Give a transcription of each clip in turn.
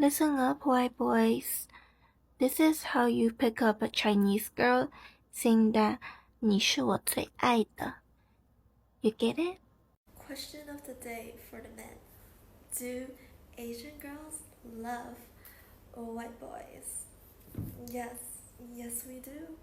Listen up, white boys. This is how you pick up a Chinese girl saying that 你是我最爱的. You get it? Question of the day for the men. Do Asian girls love white boys? Yes we do.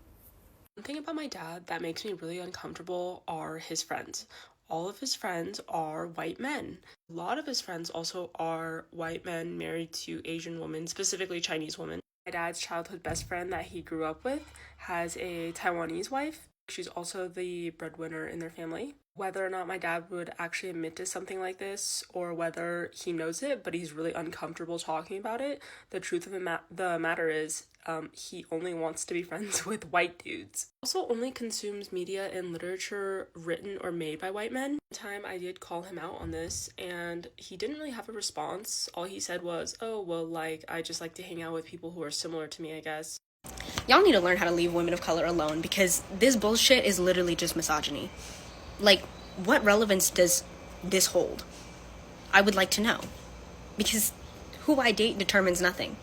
One thing about my dad that makes me really uncomfortable are his friends. All of his friends are white men. A lot of his friends also are white men married to Asian women, specifically Chinese women. My dad's childhood best friend that he grew up with has a Taiwanese wife. She's also the breadwinner in their family. Whether or not my dad would actually admit to something like this or whether he knows it but he's really uncomfortable talking about it, the truth of the matter is he only wants to be friends with white dudes. Also only consumes media and literature written or made by white men. One time I did call him out on this and he didn't really have a response. All he said was, oh, well, like, I just like to hang out with people who are similar to me, I guess. Y'all need to learn how to leave women of color alone because this bullshit is literally just misogyny. Like, what relevance does this hold? I would like to know. Because who I date determines nothing.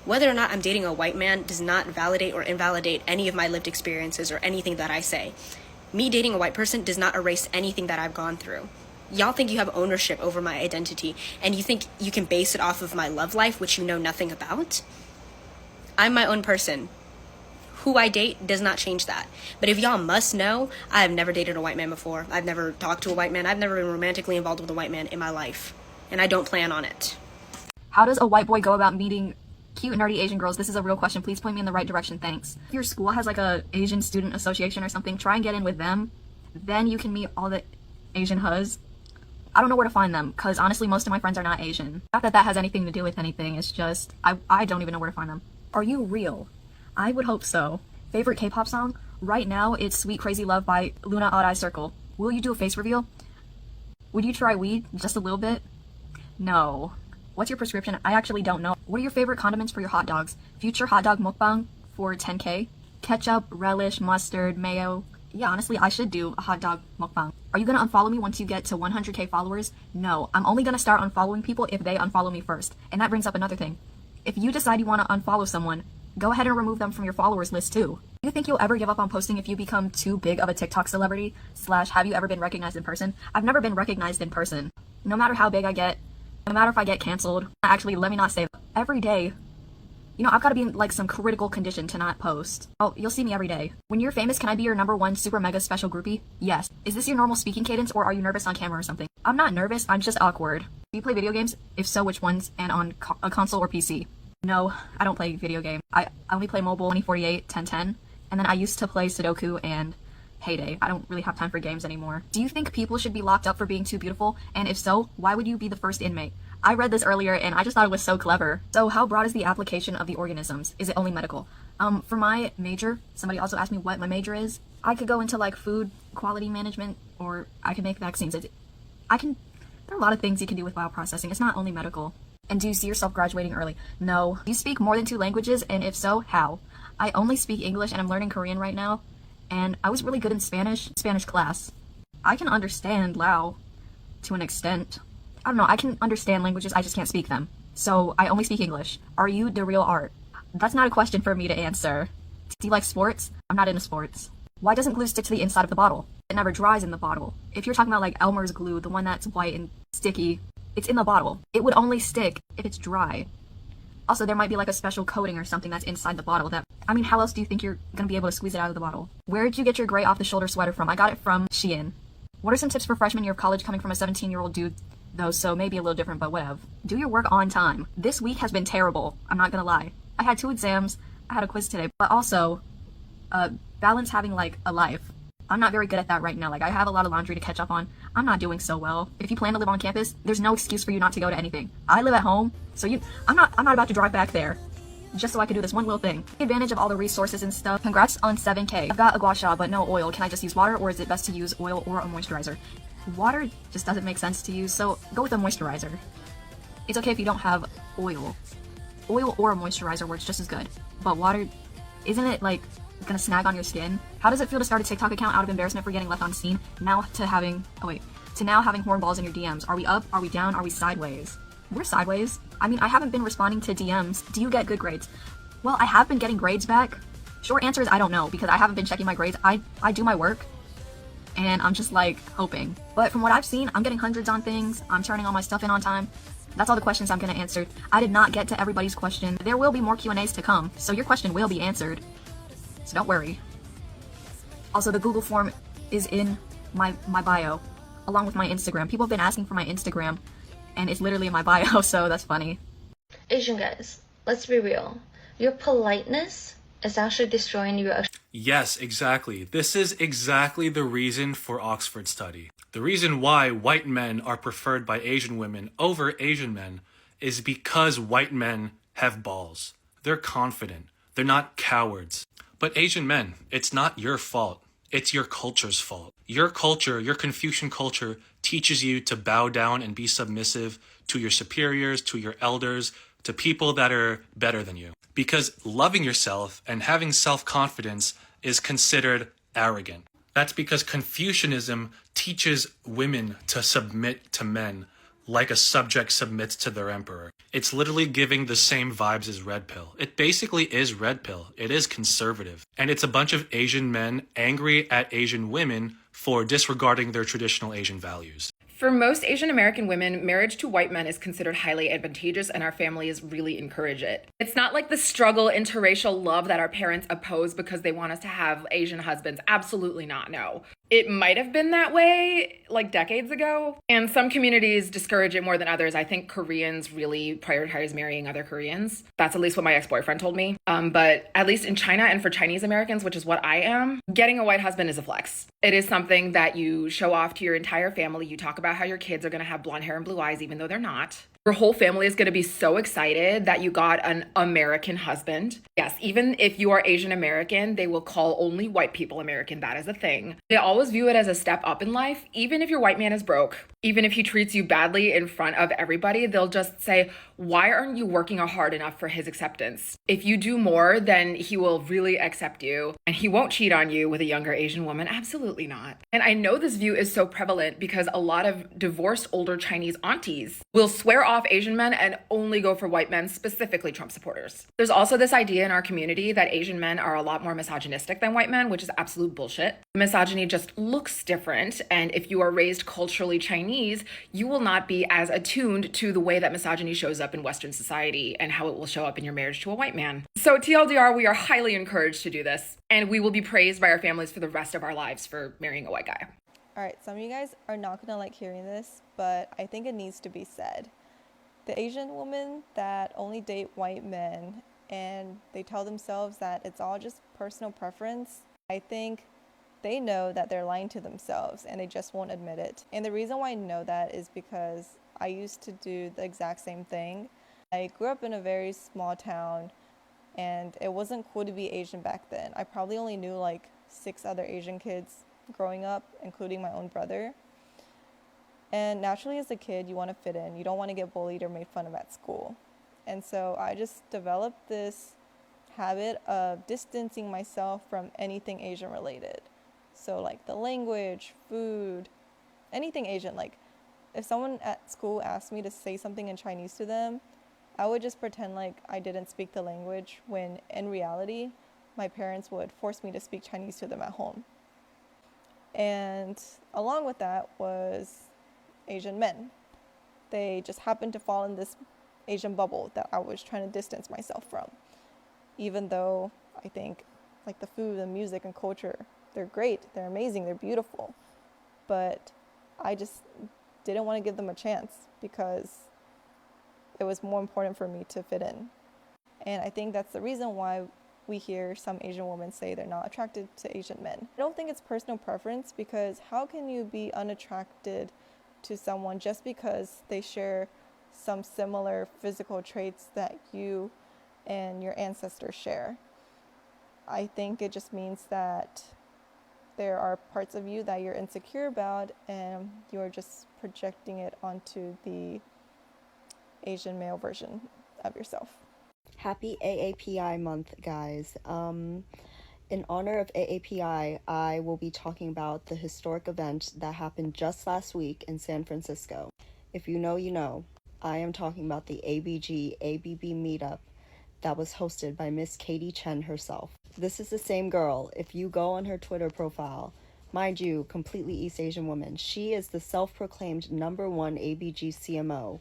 Whether or not I'm dating a white man does not validate or invalidate any of my lived experiences or anything that I say. Me dating a white person does not erase anything that I've gone through. Y'all think you have ownership over my identity, and you think you can base it off of my love life, which you know nothing about? I'm my own person. Who I date does not change that. But if y'all must know, I have never dated a white man before. I've never talked to a white man. I've never been romantically involved with a white man in my life. And I don't plan on it. How does a white boy go about meeting cute, nerdy Asian girls? This is a real question. Please point me in the right direction. Thanks. If your school has like a Asian student association or something, try and get in with them. Then you can meet all the Asian huz. I don't know where to find them because honestly, most of my friends are not Asian. Not that that has anything to do with anything. It's just, I don't even know where to find them. Are you real? I would hope so. Favorite K-pop song? Right now, it's Sweet Crazy Love by Luna Odd Eye Circle. Will you do a face reveal? Would you try weed? Just a little bit? No. What's your prescription? I actually don't know. What are your favorite condiments for your hot dogs? Future hot dog mukbang for 10K? Ketchup, relish, mustard, mayo. Yeah, honestly, I should do a hot dog mukbang. Are you gonna unfollow me once you get to 100K followers? No. I'm only gonna start unfollowing people if they unfollow me first. And that brings up another thing. If you decide you want to unfollow someone, go ahead and remove them from your followers list too. Do you think you'll ever give up on posting if you become too big of a TikTok celebrity? / have you ever been recognized in person? I've never been recognized in person. No matter how big I get, no matter if I get canceled, actually, let me not say that. Every day, you know, I've got to be in like some critical condition to not post. Oh, you'll see me every day. When you're famous, can I be your #1 super mega special groupie? Yes. Is this your normal speaking cadence or are you nervous on camera or something? I'm not nervous, I'm just awkward. Do you play video games? If so, which ones? And on a console or PC? No, I don't play video games. I only play mobile 2048, 1010, and then I used to play Sudoku and Heyday. I don't really have time for games anymore. Do you think people should be locked up for being too beautiful? And if so, why would you be the first inmate? I read this earlier and I just thought it was so clever. So how broad is the application of the organisms? Is it only medical? For my major, somebody also asked me what my major is. I could go into like food quality management or I could make vaccines. There are a lot of things you can do with bioprocessing. It's not only medical. And do you see yourself graduating early? No. Do you speak more than 2 languages? And if so, how? I only speak English and I'm learning Korean right now. And I was really good in Spanish class. I can understand Lao to an extent. I don't know, I can understand languages, I just can't speak them. So I only speak English. Are you the real art? That's not a question for me to answer. Do you like sports? I'm not into sports. Why doesn't glue stick to the inside of the bottle? It never dries in the bottle. If you're talking about like Elmer's glue, the one that's white and sticky, it's in the bottle. It would only stick if it's dry. Also, there might be like a special coating or something that's inside the bottle that, I mean, how else do you think you're gonna be able to squeeze it out of the bottle? Where did you get your gray off-the-shoulder sweater from? I got it from Shein. What are some tips for freshman year of college coming from a 17-year-old dude, though, so maybe a little different, but whatever. Do your work on time. This week has been terrible, I'm not gonna lie. I had 2 exams, I had a quiz today, but also, balance having like a life. I'm not very good at that right now. Like, I have a lot of laundry to catch up on. I'm not doing so well. If you plan to live on campus, there's no excuse for you not to go to anything. I live at home, so I'm not about to drive back there just so I can do this one little thing. Take advantage of all the resources and stuff. Congrats on 7K. I've got a gua sha, but no oil. Can I just use water, or is it best to use oil or a moisturizer? Water just doesn't make sense to use, so go with a moisturizer. It's okay if you don't have oil. Oil or a moisturizer works just as good. But water, isn't it like gonna snag on your skin? How does it feel to start a TikTok account out of embarrassment for getting left on scene, now having hornballs in your DMs? Are we up? Are we down? Are we sideways? We're sideways. I mean, I haven't been responding to DMs. Do you get good grades? Well, I have been getting grades back. Short answer is I don't know, because I haven't been checking my grades. I do my work, and I'm just like hoping. But from what I've seen, I'm getting hundreds on things. I'm turning all my stuff in on time. That's all the questions I'm gonna answer. I did not get to everybody's question. There will be more Q&As to come, so your question will be answered. So don't worry. Also, the Google form is in my bio, along with my Instagram. People have been asking for my Instagram, and it's literally in my bio, so that's funny. Asian guys, let's be real. Your politeness is actually destroying your... Yes, exactly. This is exactly the reason for Oxford study. The reason why white men are preferred by Asian women over Asian men is because white men have balls. They're confident. They're not cowards. But Asian men, it's not your fault. It's your culture's fault. Your culture, your Confucian culture, teaches you to bow down and be submissive to your superiors, to your elders, to people that are better than you. Because loving yourself and having self-confidence is considered arrogant. That's because Confucianism teaches women to submit to men like a subject submits to their emperor. It's literally giving the same vibes as Red Pill. It basically is Red Pill. It is conservative. And it's a bunch of Asian men angry at Asian women for disregarding their traditional Asian values. For most Asian American women, marriage to white men is considered highly advantageous, and our families really encourage it. It's not like the struggle interracial love that our parents oppose because they want us to have Asian husbands. Absolutely not, no. It might have been that way like decades ago, and some communities discourage it more than others. I think Koreans really prioritize marrying other Koreans. That's at least what my ex-boyfriend told me. But at least in China and for Chinese Americans, which is what I am, getting a white husband is a flex. It is something that you show off to your entire family. You talk about how your kids are going to have blonde hair and blue eyes, even though they're not. Your whole family is going to be so excited that you got an American husband. Yes, even if you are Asian American, they will call only white people American. That is a thing. They always view it as a step up in life. Even if your white man is broke, even if he treats you badly in front of everybody, they'll just say, why aren't you working hard enough for his acceptance? If you do more, then he will really accept you, and he won't cheat on you with a younger Asian woman. Absolutely not. And I know this view is so prevalent because a lot of divorced older Chinese aunties will swear off Asian men and only go for white men, specifically Trump supporters. There's also this idea in our community that Asian men are a lot more misogynistic than white men, which is absolute bullshit. Misogyny just looks different, and if you are raised culturally Chinese, you will not be as attuned to the way that misogyny shows up in Western society and how it will show up in your marriage to a white man. So TLDR, we are highly encouraged to do this, and we will be praised by our families for the rest of our lives for marrying a white guy. Alright, some of you guys are not gonna like hearing this, but I think it needs to be said. The Asian women that only date white men and they tell themselves that it's all just personal preference, I think they know that they're lying to themselves and they just won't admit it. And the reason why I know that is because I used to do the exact same thing. I grew up in a very small town and it wasn't cool to be Asian back then. I probably only knew like 6 other Asian kids growing up, including my own brother. And naturally as a kid, you want to fit in. You don't want to get bullied or made fun of at school. And so I just developed this habit of distancing myself from anything Asian related. So like the language, food, anything Asian. Like if someone at school asked me to say something in Chinese to them, I would just pretend like I didn't speak the language when in reality, my parents would force me to speak Chinese to them at home. And along with that was Asian men. They just happened to fall in this Asian bubble that I was trying to distance myself from. Even though I think like the food and music and culture, they're great, they're amazing, they're beautiful. But I just didn't want to give them a chance because it was more important for me to fit in. And I think that's the reason why we hear some Asian women say they're not attracted to Asian men. I don't think it's personal preference because how can you be unattracted to someone just because they share some similar physical traits that you and your ancestors share? I think it just means that there are parts of you that you're insecure about and you're just projecting it onto the Asian male version of yourself. Happy AAPI month, guys. In honor of AAPI, I will be talking about the historic event that happened just last week in San Francisco. If you know, you know. I am talking about the ABG ABB meetup that was hosted by Miss Katie Chen herself. This is the same girl. If you go on her Twitter profile, mind you, completely East Asian woman, she is the self-proclaimed #1 ABG CMO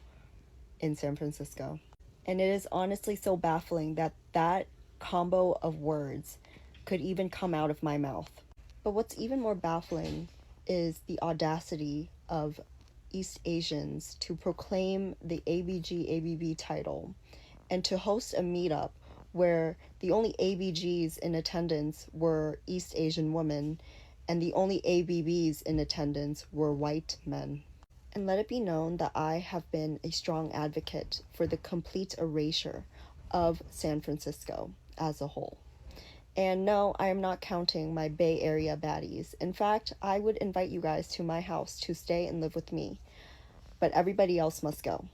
in San Francisco. And it is honestly so baffling that that combo of words could even come out of my mouth. But what's even more baffling is the audacity of East Asians to proclaim the ABG ABB title and to host a meetup where the only ABGs in attendance were East Asian women and the only ABBs in attendance were white men. And let it be known that I have been a strong advocate for the complete erasure of San Francisco as a whole. And no, I am not counting my Bay Area baddies. In fact, I would invite you guys to my house to stay and live with me. But everybody else must go.